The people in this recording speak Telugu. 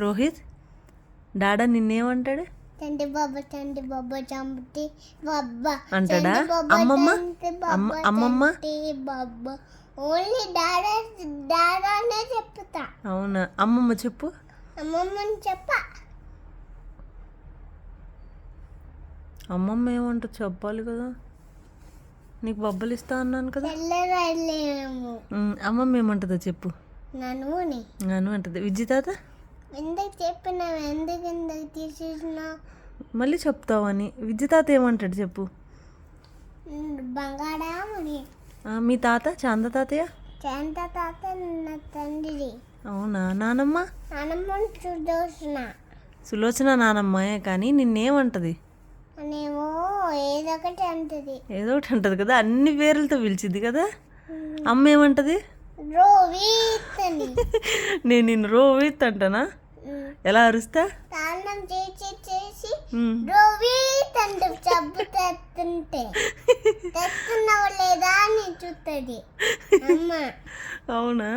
రోహిత్ డాడా నిన్నేమంటాడు? తండ్రి బాబా చంపటి బాబా అంటాడా? అమ్మమ్మ అమ్మమ్మ బాబా ఓన్లీ డాడానే చెప్తా. అవునా? అమ్మమ్మ చెప్పు. అమ్మమ్మని చెప్ప. అమ్మమ్మ ఏమంటుంది చెప్పాలి కదా, నీకు బొబ్బలు ఇస్తా అన్నాను కదా. అమ్మమ్మ ఏమంటుందో చెప్పు. నన్ను అంటుంది. విజ్జి తాత ఎందుకు చెప్పినావు? ఎందుకు తీసేసినా మళ్ళీ చెప్తావని. విజ్జి తాత ఏమంటాడు చెప్పు. బంగారామని. మీ తాత చాంద తాతయ్య? చాంద తాత నా తండ్రి. అవునా? నానమ్మ? నానమ్మ సులోచన నానమ్మయే, కానీ నిన్నేమంటది? నేమో ఏదో ఒకటి అంటది. ఏదో ఒకటి అంటది కదా, అన్ని పేర్లతో పిలిచింది కదా. అమ్మ ఏమంటది? రోహిత్ అని. నేను నిన్ను రోహిత్ అంటానా? ఎలా అరుస్తా? తాళం చేసి రోహిత్ అంటే జబ్బు తెస్తున్నావు లేదా అని చూస్తుంది అమ్మ. అవునా?